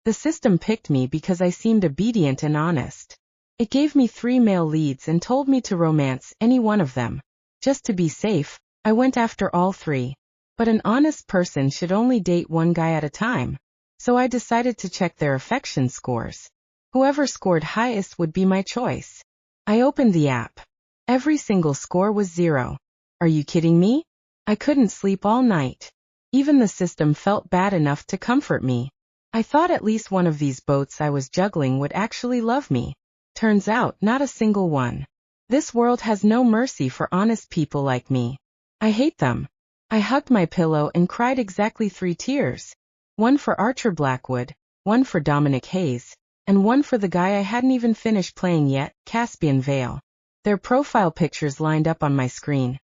The system picked me because I seemed obedient and honest. It gave me 3 male leads and told me to romance any one of them. Just to be safe, I went after all 3. But an honest person should only date one guy at a time. So I decided to check their affection scores. Whoever scored highest would be my choice. I opened the app. Every single score was 0. Are you kidding me? I couldn't sleep all night. Even the system felt bad enough to comfort me. I thought at least one of these boats I was juggling would actually love me. Turns out, not a single one. This world has no mercy for honest people like me. I hate them. I hugged my pillow and cried exactly 3 tears. One for Archer Blackwood, one for Dominic Hayes, and one for the guy I hadn't even finished playing yet, Caspian Vale. Their profile pictures lined up on my screen,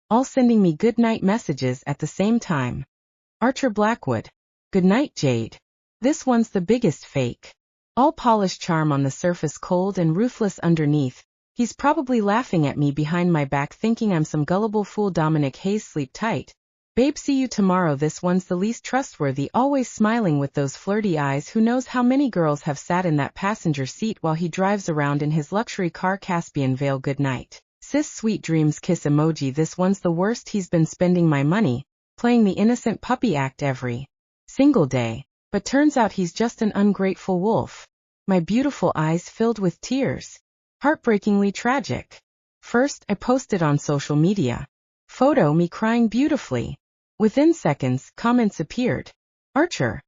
all sending me goodnight messages at the same time. Archer Blackwood. Good night, Jade. This one's the biggest fake. All polished charm on the surface, cold and ruthless underneath. He's probably laughing at me behind my back thinking I'm some gullible fool. Dominic Hayes, sleep tight. Babe, see you tomorrow. This one's the least trustworthy, always smiling with those flirty eyes. Who knows how many girls have sat in that passenger seat while he drives around in his luxury car. Caspian Vale. Good night. Sis, sweet dreams. Kiss emoji. This one's the worst. He's been spending my money, playing the innocent puppy act every single day. But turns out he's just an ungrateful wolf. My beautiful eyes filled with tears. Heartbreakingly tragic. First, I posted on social media. Photo me crying beautifully. Within seconds, comments appeared. Archer.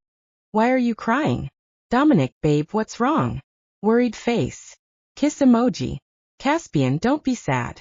Why are you crying? Dominic, babe, what's wrong? Worried face. Kiss emoji. Caspian, don't be sad.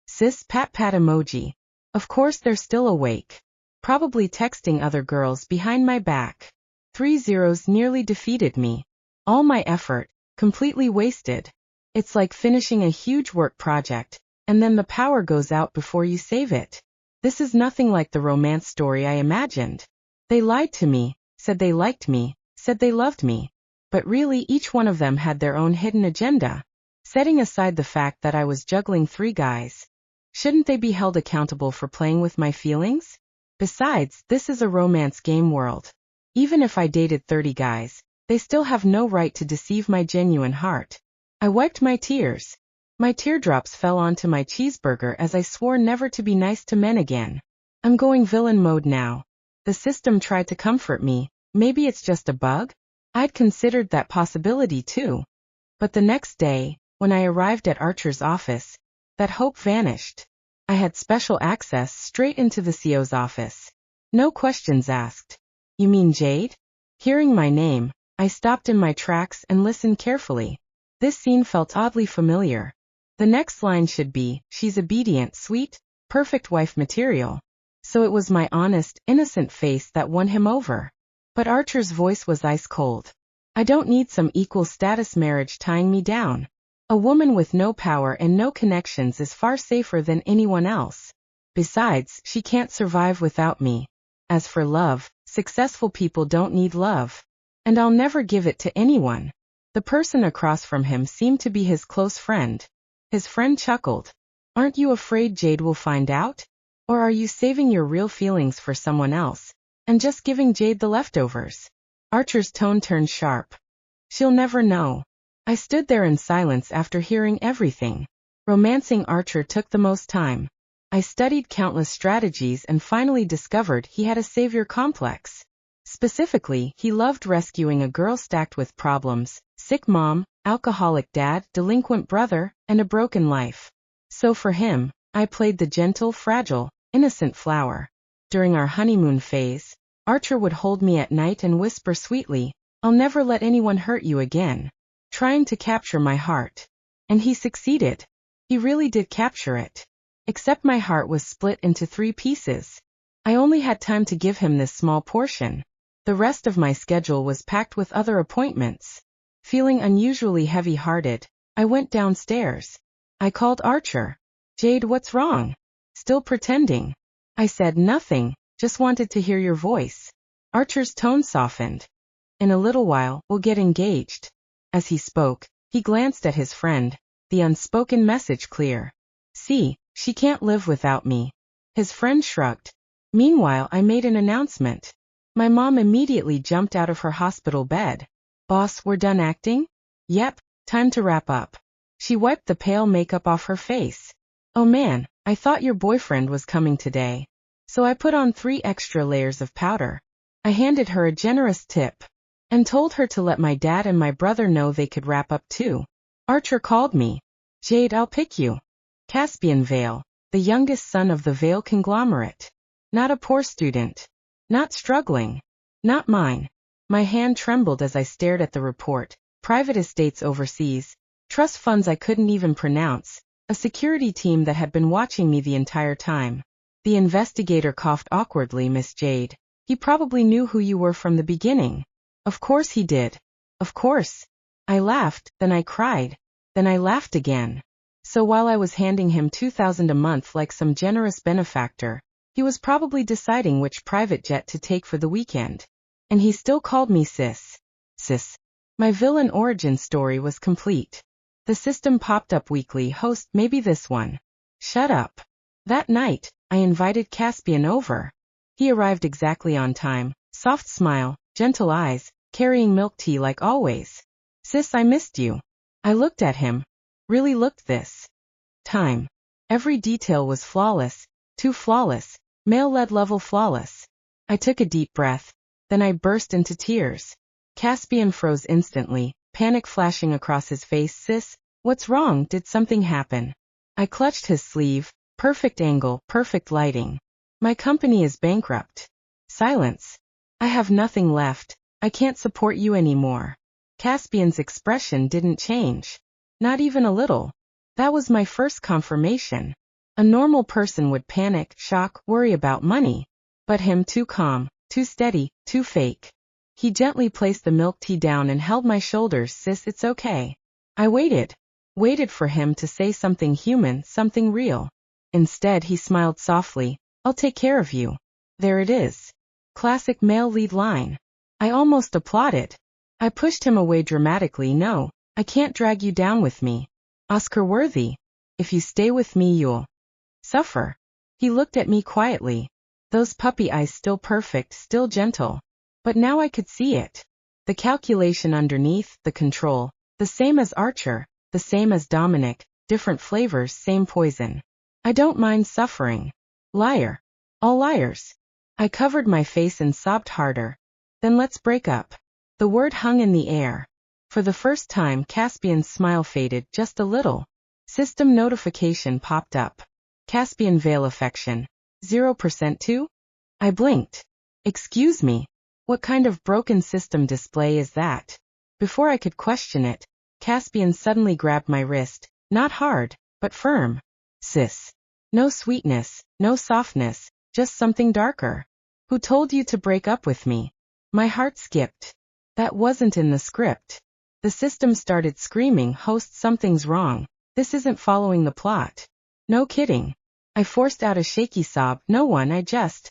Sis, pat pat emoji. Of course they're still awake. Probably texting other girls behind my back. 3 zeros nearly defeated me. All my effort, completely wasted. It's like finishing a huge work project, and then the power goes out before you save it. This is nothing like the romance story I imagined. They lied to me, said they liked me, said they loved me. But really each one of them had their own hidden agenda. Setting aside the fact that I was juggling 3 guys, shouldn't they be held accountable for playing with my feelings? Besides, this is a romance game world. Even if I dated 30 guys, they still have no right to deceive my genuine heart. I wiped my tears. My teardrops fell onto my cheeseburger as I swore never to be nice to men again. I'm going villain mode now. The system tried to comfort me. Maybe it's just a bug? I'd considered that possibility too. But the next day, when I arrived at Archer's office, that hope vanished. I had special access straight into the CO's office. No questions asked. You mean Jade? Hearing my name, I stopped in my tracks and listened carefully. This scene felt oddly familiar. The next line should be, she's obedient, sweet, perfect wife material. So it was my honest, innocent face that won him over. But Archer's voice was ice cold. I don't need some equal status marriage tying me down. A woman with no power and no connections is far safer than anyone else. Besides, she can't survive without me. As for love, successful people don't need love. And I'll never give it to anyone. The person across from him seemed to be his close friend. His friend chuckled. Aren't you afraid Jade will find out? Or are you saving your real feelings for someone else, and just giving Jade the leftovers? Archer's tone turned sharp. She'll never know. I stood there in silence after hearing everything. Romancing Archer took the most time. I studied countless strategies and finally discovered he had a savior complex. Specifically, he loved rescuing a girl stacked with problems, sick mom, alcoholic dad, delinquent brother, and a broken life. So for him, I played the gentle, fragile, innocent flower. During our honeymoon phase, Archer would hold me at night and whisper sweetly, I'll never let anyone hurt you again, trying to capture my heart. And he succeeded. He really did capture it. Except my heart was split into 3 pieces. I only had time to give him this small portion. The rest of my schedule was packed with other appointments. Feeling unusually heavy-hearted, I went downstairs. I called Archer. Jade, what's wrong? Still pretending. I said nothing, just wanted to hear your voice. Archer's tone softened. In a little while, we'll get engaged. As he spoke, he glanced at his friend, the unspoken message clear. See, she can't live without me. His friend shrugged. Meanwhile, I made an announcement. My mom immediately jumped out of her hospital bed. Boss, we're done acting? Yep, time to wrap up. She wiped the pale makeup off her face. Oh man, I thought your boyfriend was coming today. So I put on 3 extra layers of powder. I handed her a generous tip and told her to let my dad and my brother know they could wrap up too. Archer called me. Jade, I'll pick you. Caspian Vale, the youngest son of the Vale conglomerate. Not a poor student. Not struggling. Not mine. My hand trembled as I stared at the report. Private estates overseas. Trust funds I couldn't even pronounce. A security team that had been watching me the entire time. The investigator coughed awkwardly. Miss Jade, he probably knew who you were from the beginning. Of course he did. Of course. I laughed, then I cried. Then I laughed again. So while I was handing him $2,000 a month like some generous benefactor, he was probably deciding which private jet to take for the weekend. And he still called me sis. Sis. My villain origin story was complete. The system popped up weekly. Host, maybe this one. Shut up. That night, I invited Caspian over. He arrived exactly on time, soft smile, gentle eyes, carrying milk tea like always. Sis, I missed you. I looked at him. Really looked this time. Every detail was flawless, too flawless, male-led level flawless. I took a deep breath. Then I burst into tears. Caspian froze instantly, panic flashing across his face. Sis, what's wrong? Did something happen? I clutched his sleeve. Perfect angle, perfect lighting. My company is bankrupt. Silence. I have nothing left. I can't support you anymore. Caspian's expression didn't change. Not even a little. That was my first confirmation. A normal person would panic, shock, worry about money. But him, too calm, too steady, too fake. He gently placed the milk tea down and held my shoulders. Sis, it's okay. I waited. Waited for him to say something human, something real. Instead, he smiled softly. I'll take care of you. There it is. Classic male lead line. I almost applauded. I pushed him away dramatically. No, I can't drag you down with me. Oscar worthy. If you stay with me, you'll suffer. He looked at me quietly. Those puppy eyes still perfect, still gentle. But now I could see it. The calculation underneath, the control. The same as Archer, the same as Dominic, different flavors, same poison. I don't mind suffering. Liar. All liars. I covered my face and sobbed harder. Then let's break up. The word hung in the air. For the first time, Caspian's smile faded just a little. System notification popped up. Caspian Vale affection. 0% too? I blinked. Excuse me. What kind of broken system display is that? Before I could question it, Caspian suddenly grabbed my wrist. Not hard, but firm. Sis. No sweetness, no softness, just something darker. Who told you to break up with me? My heart skipped. That wasn't in the script. The system started screaming. Host, something's wrong. This isn't following the plot. No kidding. I forced out a shaky sob. No one, I just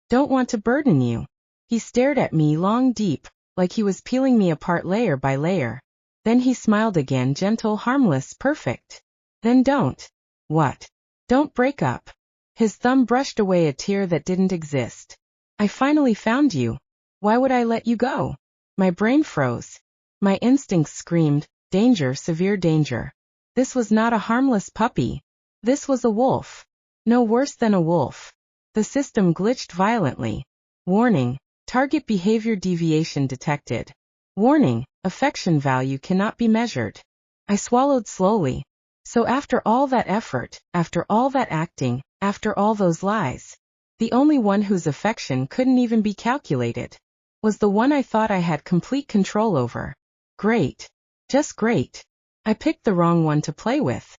don't want to burden you. He stared at me long, deep, like he was peeling me apart layer by layer. Then he smiled again, gentle, harmless, perfect. Then don't. What? Don't break up. His thumb brushed away a tear that didn't exist. I finally found you. Why would I let you go? My brain froze. My instincts screamed, danger, severe danger. This was not a harmless puppy. This was a wolf. No worse than a wolf. The system glitched violently. Warning. Target behavior deviation detected. Warning. Affection value cannot be measured. I swallowed slowly. So after all that effort, after all that acting, after all those lies, the only one whose affection couldn't even be calculated was the one I thought I had complete control over. Great. Just great. I picked the wrong one to play with.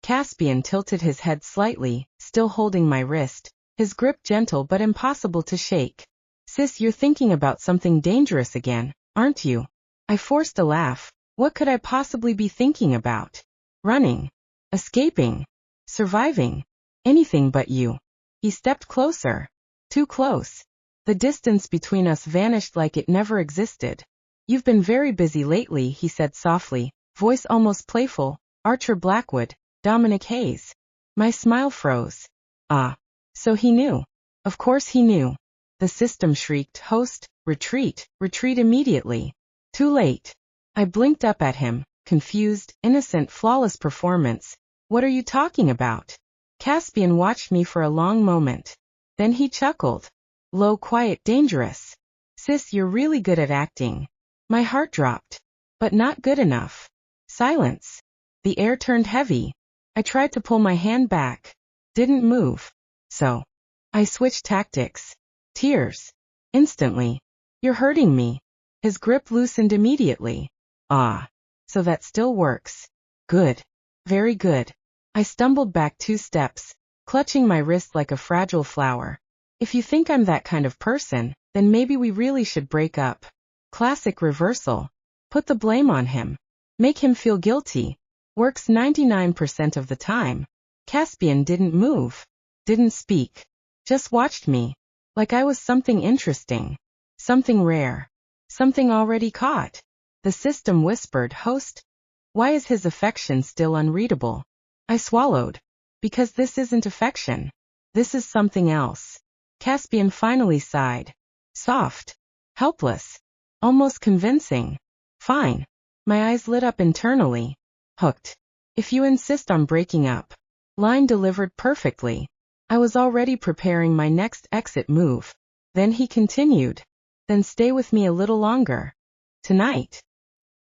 Caspian tilted his head slightly, still holding my wrist, his grip gentle but impossible to shake. Sis, you're thinking about something dangerous again, aren't you? I forced a laugh. What could I possibly be thinking about? Running. Escaping. Surviving. Anything but you. He stepped closer. Too close. The distance between us vanished like it never existed. You've been very busy lately, he said softly, voice almost playful. Archer Blackwood, Dominic Hayes. My smile froze. Ah. So he knew. Of course he knew. The system shrieked, host, retreat, retreat immediately. Too late. I blinked up at him, confused, innocent, flawless performance. What are you talking about? Caspian watched me for a long moment. Then he chuckled. Low, quiet, dangerous. Sis, you're really good at acting. My heart dropped. But not good enough. Silence. The air turned heavy. I tried to pull my hand back. Didn't move. So I switched tactics. Tears. Instantly. You're hurting me. His grip loosened immediately. Ah. So that still works. Good. Very good. I stumbled back 2 steps, clutching my wrist like a fragile flower. If you think I'm that kind of person, then maybe we really should break up. Classic reversal. Put the blame on him. Make him feel guilty. Works 99% of the time. Caspian didn't move. Didn't speak. Just watched me. Like I was something interesting. Something rare. Something already caught. The system whispered, Host. Why is his affection still unreadable? I swallowed. Because this isn't affection. This is something else. Caspian finally sighed. Soft. Helpless. Almost convincing. Fine. My eyes lit up internally. Hooked. If you insist on breaking up. Line delivered perfectly. I was already preparing my next exit move. Then he continued. Then stay with me a little longer. Tonight.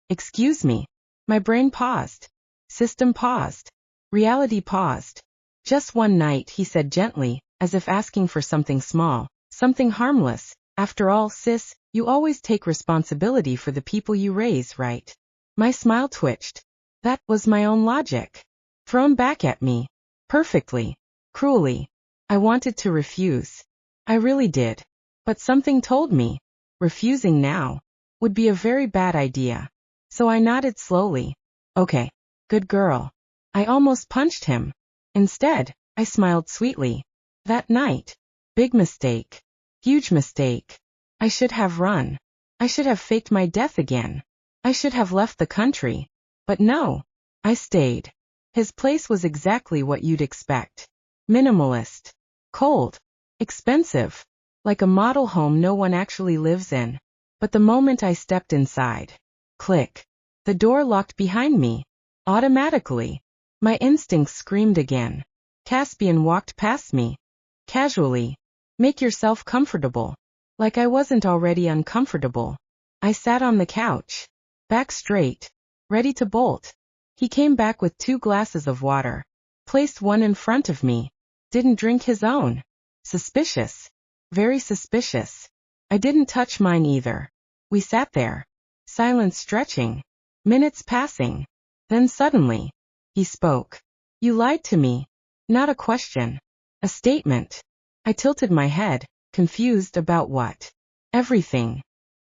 Excuse me. My brain paused. System paused. Reality paused. Just one night, he said gently, as if asking for something small, something harmless. After all, sis, you always take responsibility for the people you raise, right? My smile twitched. That was my own logic. Thrown back at me. Perfectly. Cruelly. I wanted to refuse. I really did. But something told me, refusing now would be a very bad idea. So I nodded slowly. Okay. Good girl. I almost punched him. Instead, I smiled sweetly. That night. Big mistake. Huge mistake. I should have run. I should have faked my death again. I should have left the country. But no. I stayed. His place was exactly what you'd expect. Minimalist. Cold. Expensive. Like a model home no one actually lives in. But the moment I stepped inside. Click. The door locked behind me. Automatically. My instincts screamed again. Caspian walked past me. Casually. Make yourself comfortable. Like I wasn't already uncomfortable. I sat on the couch. Back straight. Ready to bolt. He came back with 2 glasses of water. Placed one in front of me. Didn't drink his own. Suspicious. Very suspicious. I didn't touch mine either. We sat there. Silence stretching. Minutes passing. Then suddenly. He spoke. You lied to me. Not a question. A statement. I tilted my head, confused about what. Everything.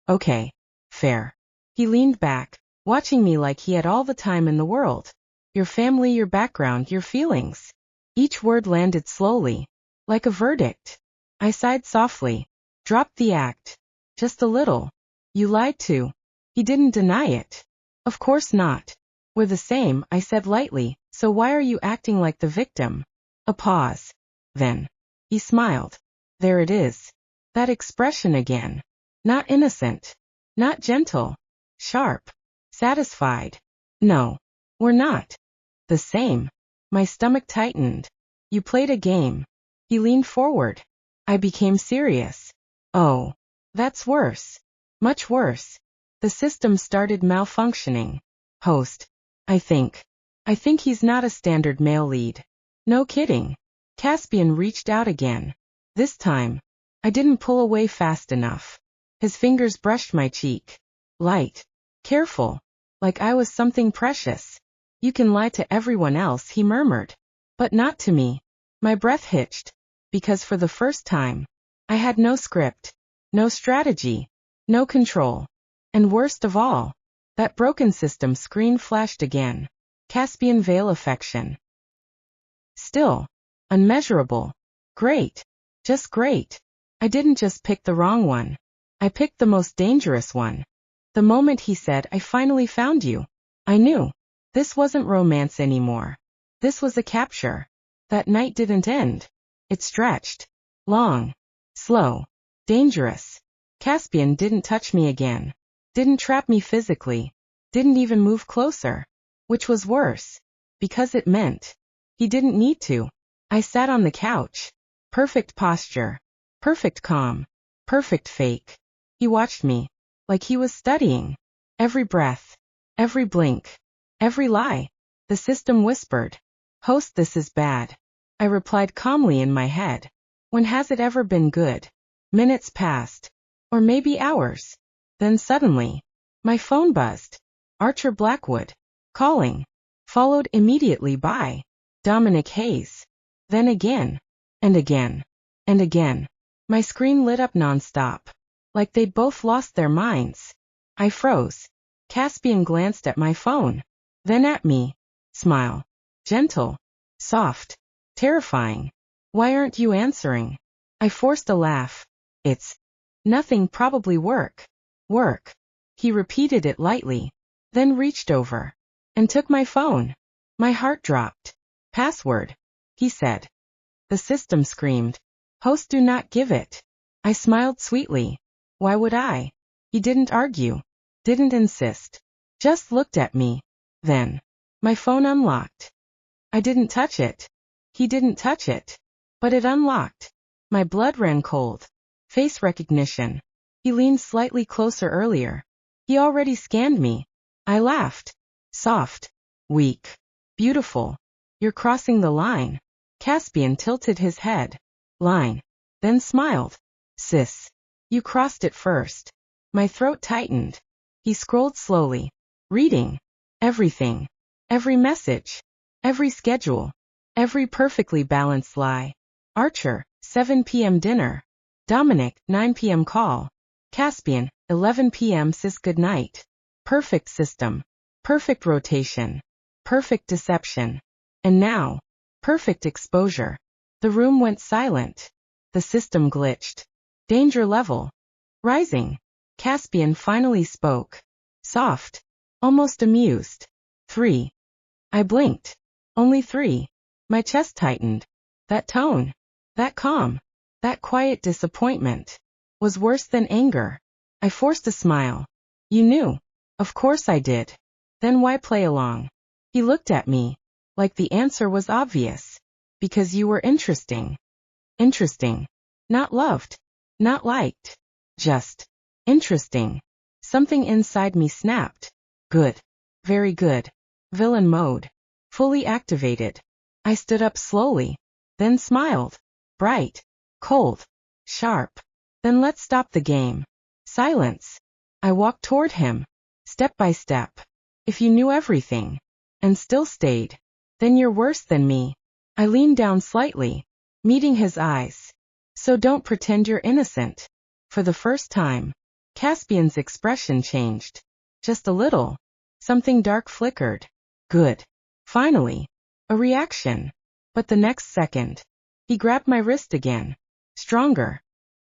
Okay. Fair. He leaned back, watching me like he had all the time in the world. Your family, your background, your feelings. Each word landed slowly. Like a verdict. I sighed softly. Dropped the act. Just a little. You lied too. He didn't deny it. Of course not. We're the same, I said lightly, so why are you acting like the victim? A pause. Then. He smiled. There it is. That expression again. Not innocent. Not gentle. Sharp. Satisfied. No. We're not. The same. My stomach tightened. You played a game. He leaned forward. I became serious. Oh. That's worse. Much worse. The system started malfunctioning. Host. I think he's not a standard male lead. No kidding. Caspian reached out again. This time. I didn't pull away fast enough. His fingers brushed my cheek. Light. Careful. Like I was something precious. You can lie to everyone else, he murmured. But not to me. My breath hitched. Because for the first time, I had no script. No strategy. No control. And worst of all, that broken system screen flashed again. Caspian veil affection. Still. Unmeasurable. Great. Just great. I didn't just pick the wrong one. I picked the most dangerous one. The moment he said, I finally found you, I knew. This wasn't romance anymore. This was a capture. That night didn't end. It stretched. Long. Slow. Dangerous. Caspian didn't touch me again. Didn't trap me physically. Didn't even move closer. Which was worse. Because it meant he didn't need to. I sat on the couch. Perfect posture. Perfect calm. Perfect fake. He watched me. Like he was studying. Every breath. Every blink. Every lie. The system whispered. Host, this is bad. I replied calmly in my head. When has it ever been good? Minutes passed. Or maybe hours. Then suddenly, my phone buzzed. Archer Blackwood. Calling. Followed immediately by Dominic Hayes. Then again. And again. And again. My screen lit up nonstop. Like they'd both lost their minds. I froze. Caspian glanced at my phone. Then at me. Smile. Gentle. Soft. Terrifying. Why aren't you answering? I forced a laugh. It's nothing, probably work. Work. He repeated it lightly. Then reached over. And took my phone. My heart dropped. Password. He said. The system screamed. Host, do not give it. I smiled sweetly. Why would I? He didn't argue. Didn't insist. Just looked at me. Then. My phone unlocked. I didn't touch it. He didn't touch it. But it unlocked. My blood ran cold. Face recognition. He leaned slightly closer earlier. He already scanned me. I laughed. Soft. Weak. Beautiful. You're crossing the line. Caspian tilted his head. Line. Then smiled. Sis. You crossed it first. My throat tightened. He scrolled slowly. Reading. Everything. Every message. Every schedule. Every perfectly balanced lie. Archer, 7 p.m. dinner. Dominic, 9 p.m. call. Caspian, 11 p.m. sis good night. Perfect system. Perfect rotation. Perfect deception. And now, perfect exposure. The room went silent. The system glitched. Danger level. Rising. Caspian finally spoke. Soft. Almost amused. 3. I blinked. Only 3. My chest tightened. That tone. That calm. That quiet disappointment. Was worse than anger. I forced a smile. You knew. Of course I did. Then why play along? He looked at me. Like the answer was obvious. Because you were interesting. Interesting. Not loved. Not liked. Just interesting. Something inside me snapped. Good. Very good. Villain mode. Fully activated. I stood up slowly. Then smiled. Bright. Cold. Sharp. Then let's stop the game. Silence. I walked toward him. Step by step. If you knew everything. And still stayed. Then you're worse than me. I leaned down slightly. Meeting his eyes. So don't pretend you're innocent. For the first time. Caspian's expression changed. Just a little. Something dark flickered. Good. Finally. A reaction. But the next second. He grabbed my wrist again. Stronger.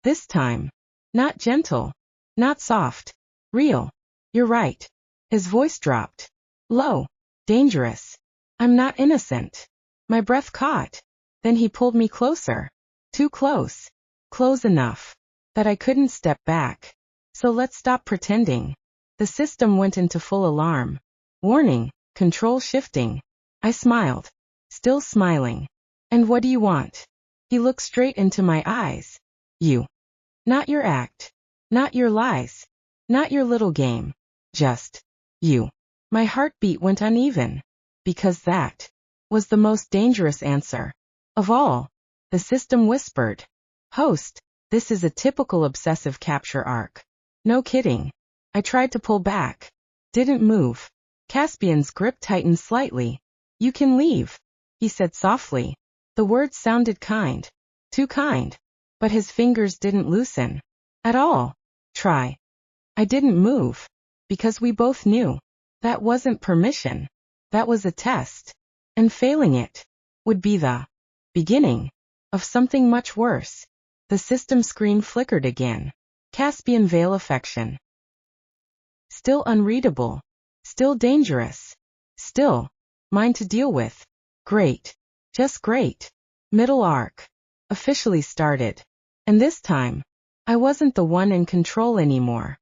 This time. Not gentle. Not soft. Real. You're right. His voice dropped. Low. Dangerous. I'm not innocent. My breath caught. Then he pulled me closer. Too close. Close enough. That I couldn't step back. So let's stop pretending. The system went into full alarm. Warning. Control shifting. I smiled. Still smiling. And what do you want? He looked straight into my eyes. You. Not your act. Not your lies. Not your little game. Just you. My heartbeat went uneven. Because that was the most dangerous answer of all. The system whispered. Host, this is a typical obsessive capture arc. No kidding. I tried to pull back. Didn't move. Caspian's grip tightened slightly. You can leave, he said softly. The words sounded kind. Too kind. But his fingers didn't loosen. At all. Try. I didn't move. Because we both knew. That wasn't permission. That was a test. And failing it would be the beginning of something much worse. The system screen flickered again. Caspian veil affection. Still unreadable. Still dangerous. Still mine to deal with. Great. Just great. Middle arc. Officially started. And this time, I wasn't the one in control anymore.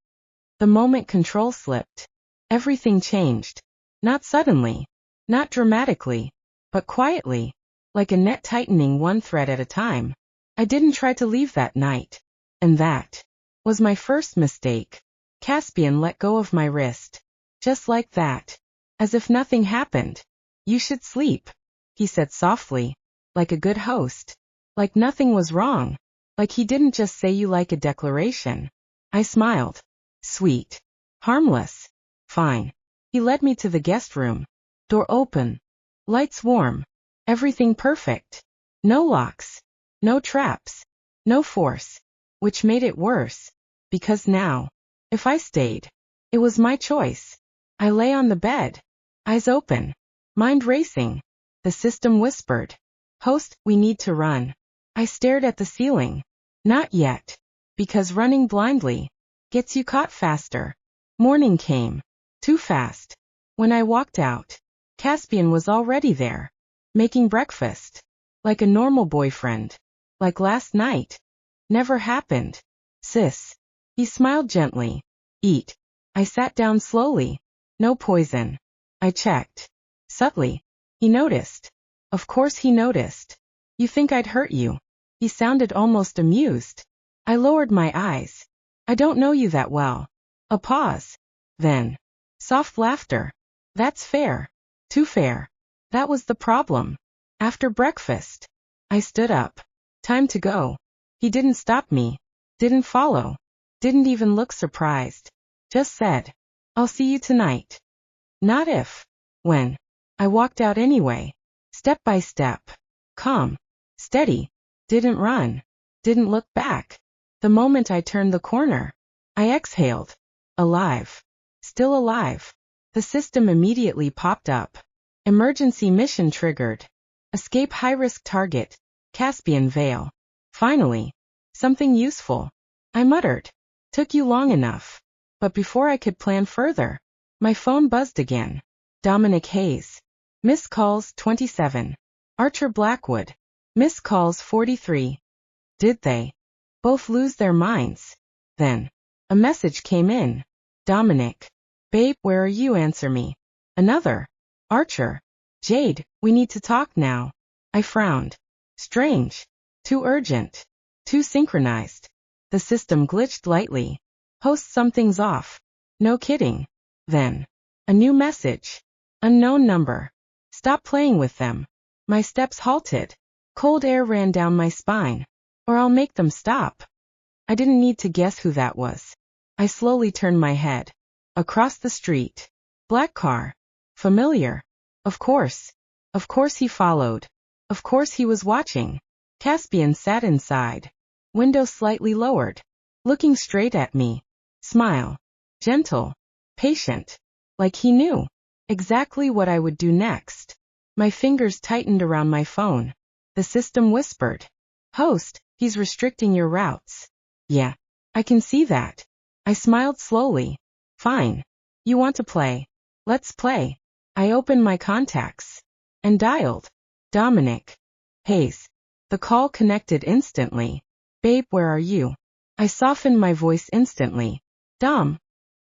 The moment control slipped, everything changed. Not suddenly, not dramatically, but quietly, like a net tightening one thread at a time. I didn't try to leave that night. And that was my first mistake. Caspian let go of my wrist. Just like that. As if nothing happened. You should sleep, he said softly, like a good host. Like nothing was wrong. Like he didn't just say you like a declaration. I smiled. Sweet. Harmless. Fine. He led me to the guest room. Door open. Lights warm. Everything perfect. No locks. No traps. No force. Which made it worse. Because now, if I stayed, it was my choice. I lay on the bed. Eyes open. Mind racing. The system whispered. Host, we need to run. I stared at the ceiling. Not yet. Because running blindly gets you caught faster. Morning came. Too fast. When I walked out, Caspian was already there. Making breakfast. Like a normal boyfriend. Like last night. Never happened. Sis. He smiled gently. Eat. I sat down slowly. No poison. I checked. Subtly. He noticed. Of course he noticed. You think I'd hurt you? He sounded almost amused. I lowered my eyes. I don't know you that well. A pause. Then. Soft laughter. That's fair. Too fair. That was the problem. After breakfast. I stood up. Time to go. He didn't stop me. Didn't follow. Didn't even look surprised. Just said. I'll see you tonight. Not if. When. I walked out anyway. Step by step. Calm. Steady. Didn't run. Didn't look back. The moment I turned the corner, I exhaled. Alive. Still alive. The system immediately popped up. Emergency mission triggered. Escape high-risk target. Caspian Vale. Finally. Something useful. I muttered. Took you long enough. But before I could plan further, my phone buzzed again. Dominic Hayes. Missed calls 27. Archer Blackwood. Missed calls 43. Did they both lose their minds? Then a message came in. Dominic. Babe, where are you? Answer me. Another. Archer. Jade, we need to talk now. I frowned. Strange. Too urgent. Too synchronized. The system glitched lightly. Host, something's off. No kidding. Then. A new message. Unknown number. Stop playing with them. My steps halted. Cold air ran down my spine. Or I'll make them stop. I didn't need to guess who that was. I slowly turned my head. Across the street. Black car. Familiar. Of course. Of course he followed. Of course he was watching. Caspian sat inside. Window slightly lowered. Looking straight at me. Smile. Gentle. Patient. Like he knew exactly what I would do next. My fingers tightened around my phone. The system whispered. Host, he's restricting your routes. Yeah. I can see that. I smiled slowly. Fine. You want to play? Let's play. I opened my contacts. And dialed. Dominic. Hayes. The call connected instantly. Babe, where are you? I softened my voice instantly. Dom.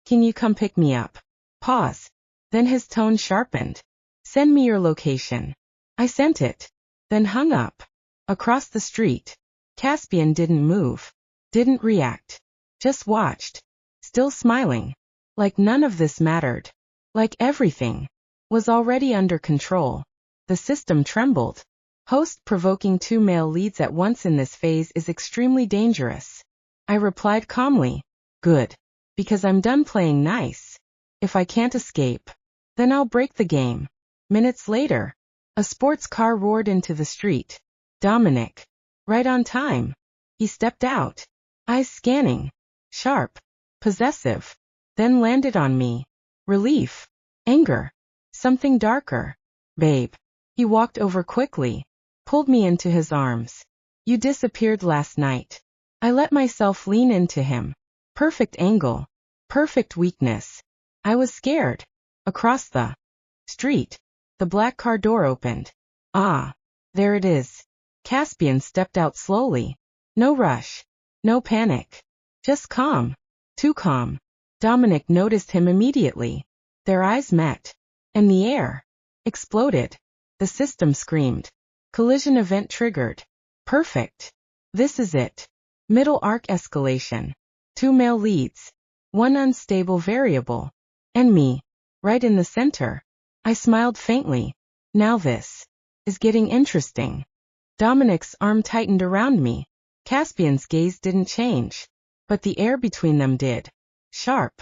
Can you come pick me up? Pause. Then his tone sharpened. Send me your location. I sent it. Then hung up. Across the street. Caspian didn't move. Didn't react. Just watched. Still smiling. Like none of this mattered. Like everything was already under control. The system trembled. Host, provoking 2 male leads at once in this phase is extremely dangerous. I replied calmly. Good. Because I'm done playing nice. If I can't escape, then I'll break the game. Minutes later, a sports car roared into the street. Dominic. Right on time. He stepped out. Eyes scanning. Sharp. Possessive. Then landed on me. Relief. Anger. Something darker. Babe. He walked over quickly. Pulled me into his arms. You disappeared last night. I let myself lean into him. Perfect angle. Perfect weakness. I was scared. Across the street. The black car door opened. Ah. There it is. Caspian stepped out slowly. No rush. No panic. Just calm. Too calm. Dominic noticed him immediately. Their eyes met. And the air exploded. The system screamed. Collision event triggered. Perfect. This is it. Middle arc escalation. 2 male leads. 1 unstable variable. And me. Right in the center. I smiled faintly. Now this is getting interesting. Dominic's arm tightened around me. Caspian's gaze didn't change. But the air between them did. Sharp.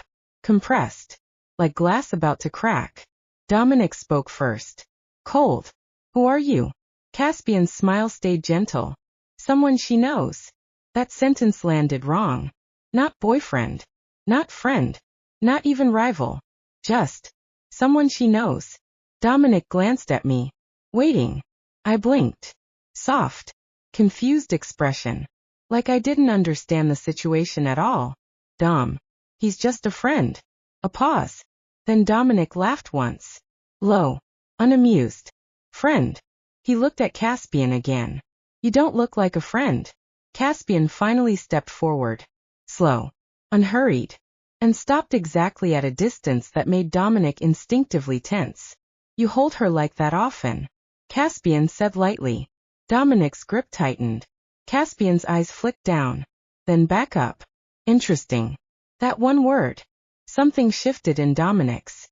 Compressed. Like glass about to crack. Dominic spoke first. Cold. Who are you? Caspian's smile stayed gentle. Someone she knows. That sentence landed wrong. Not boyfriend. Not friend. Not even rival. Just someone she knows. Dominic glanced at me. Waiting. I blinked. Soft. Confused expression. Like I didn't understand the situation at all. Dom. He's just a friend. A pause. Then Dominic laughed once. Low. Unamused. Friend. He looked at Caspian again. You don't look like a friend. Caspian finally stepped forward. Slow. Unhurried. And stopped exactly at a distance that made Dominic instinctively tense. You hold her like that often. Caspian said lightly. Dominic's grip tightened. Caspian's eyes flicked down. Then back up. Interesting. That one word. Something shifted in Dominic's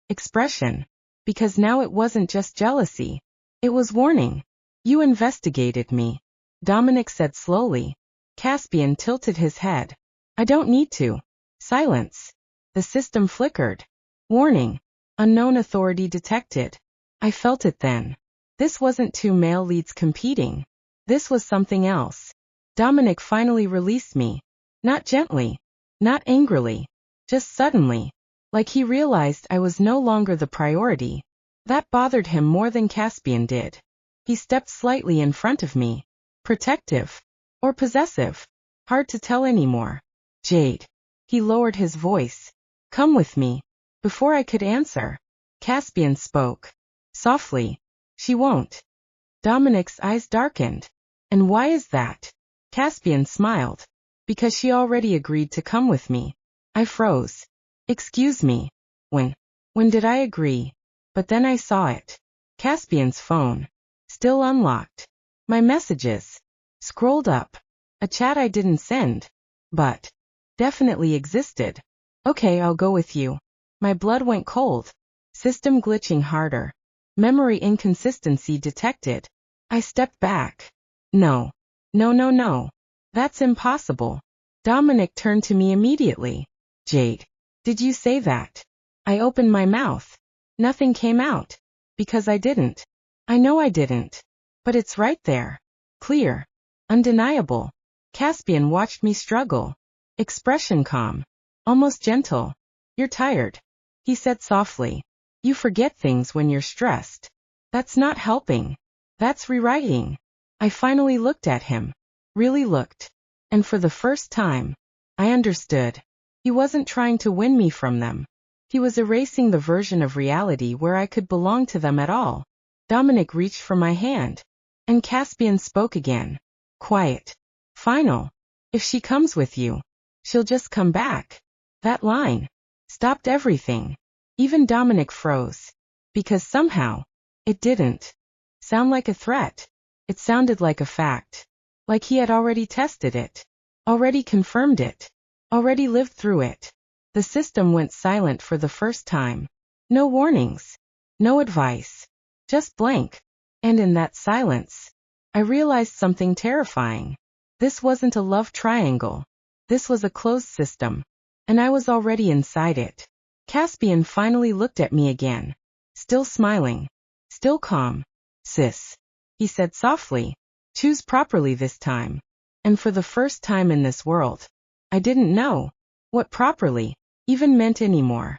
expression. Because now it wasn't just jealousy. It was warning. You investigated me. Dominic said slowly. Caspian tilted his head. I don't need to. Silence. The system flickered. Warning. Unknown authority detected. I felt it then. This wasn't 2 male leads competing. This was something else. Dominic finally released me. Not gently. Not angrily. Just suddenly. Like he realized I was no longer the priority. That bothered him more than Caspian did. He stepped slightly in front of me. Protective. Or possessive. Hard to tell anymore. Jade. He lowered his voice. Come with me. Before I could answer, Caspian spoke. Softly. She won't. Dominic's eyes darkened. And why is that? Caspian smiled. Because she already agreed to come with me. I froze. Excuse me. When did I agree? But then I saw it. Caspian's phone. Still unlocked. My messages. Scrolled up. A chat I didn't send. But definitely existed. Okay, I'll go with you. My blood went cold. System glitching harder. Memory inconsistency detected. I stepped back. No. No. That's impossible. Dominic turned to me immediately. Jade. Did you say that? I opened my mouth. Nothing came out. Because I didn't. I know I didn't. But it's right there. Clear. Undeniable. Caspian watched me struggle. Expression calm. Almost gentle. You're tired. He said softly. You forget things when you're stressed. That's not helping. That's rewriting. I finally looked at him. Really looked. And for the first time, I understood. He wasn't trying to win me from them. He was erasing the version of reality where I could belong to them at all. Dominic reached for my hand. And Caspian spoke again. Quiet. Final. If she comes with you, she'll just come back. That line stopped everything. Even Dominic froze. Because somehow, it didn't sound like a threat. It sounded like a fact. Like he had already tested it. Already confirmed it. Already lived through it. The system went silent for the first time. No warnings. No advice. Just blank. And in that silence, I realized something terrifying. This wasn't a love triangle. This was a closed system. And I was already inside it. Caspian finally looked at me again. Still smiling. Still calm. Sis. He said softly. Choose properly this time. And for the first time in this world, I didn't know what properly even meant anymore.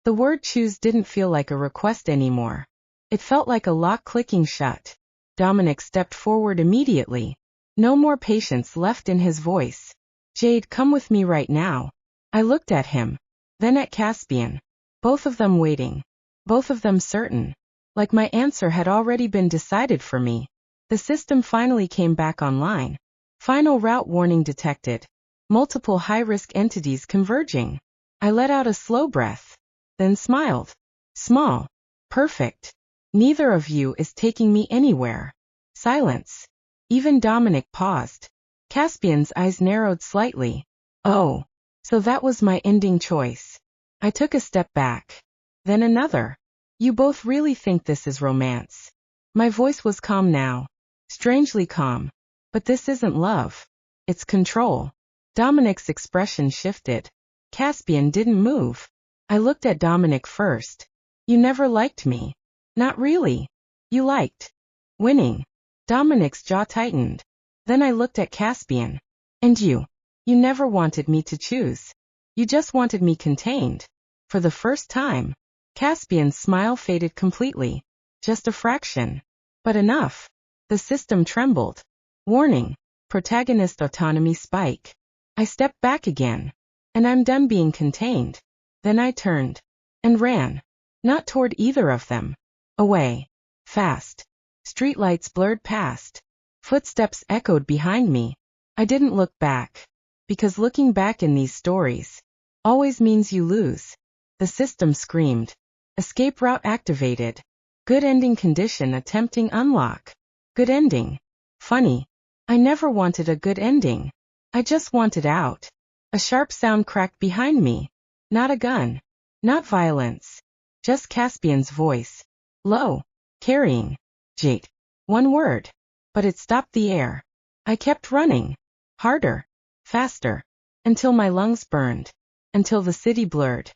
The word choose didn't feel like a request anymore. It felt like a lock clicking shut. Dominic stepped forward immediately. No more patience left in his voice. Jade, come with me right now. I looked at him. Then at Caspian. Both of them waiting. Both of them certain. Like my answer had already been decided for me. The system finally came back online. Final route warning detected. Multiple high-risk entities converging. I let out a slow breath, then smiled. Small. Perfect. Neither of you is taking me anywhere. Silence. Even Dominic paused. Caspian's eyes narrowed slightly. Oh. So that was my ending choice. I took a step back. Then another. You both really think this is romance? My voice was calm now. Strangely calm. But this isn't love. It's control. Dominic's expression shifted. Caspian didn't move. I looked at Dominic first. You never liked me. Not really. You liked winning. Dominic's jaw tightened. Then I looked at Caspian. And you? You never wanted me to choose. You just wanted me contained. For the first time. Caspian's smile faded completely. Just a fraction. But enough. The system trembled. Warning. Protagonist autonomy spike. I stepped back again. And I'm done being contained. Then I turned. And ran. Not toward either of them. Away. Fast. Streetlights blurred past. Footsteps echoed behind me. I didn't look back. Because looking back in these stories always means you lose. The system screamed. Escape route activated. Good ending condition attempting unlock. Good ending. Funny. I never wanted a good ending. I just wanted out. A sharp sound cracked behind me. Not a gun. Not violence. Just Caspian's voice. Low. Carrying. Jade. One word. But it stopped the air. I kept running. Harder. Faster. Until my lungs burned. Until the city blurred.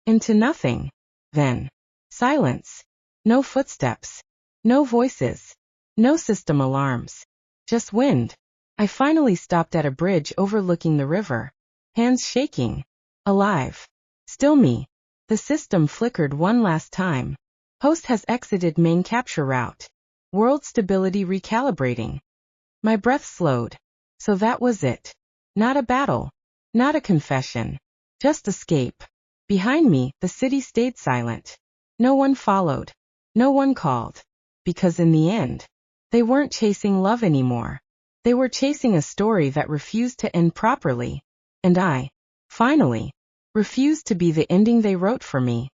Into nothing. Then. Silence. No footsteps. No voices. No system alarms. Just wind. I finally stopped at a bridge overlooking the river. Hands shaking. Alive. Still me. The system flickered one last time. Host has exited main capture route. World stability recalibrating. My breath slowed. So that was it. Not a battle. Not a confession. Just escape. Behind me, the city stayed silent. No one followed. No one called. Because in the end, they weren't chasing love anymore. They were chasing a story that refused to end properly. And I, finally, refused to be the ending they wrote for me.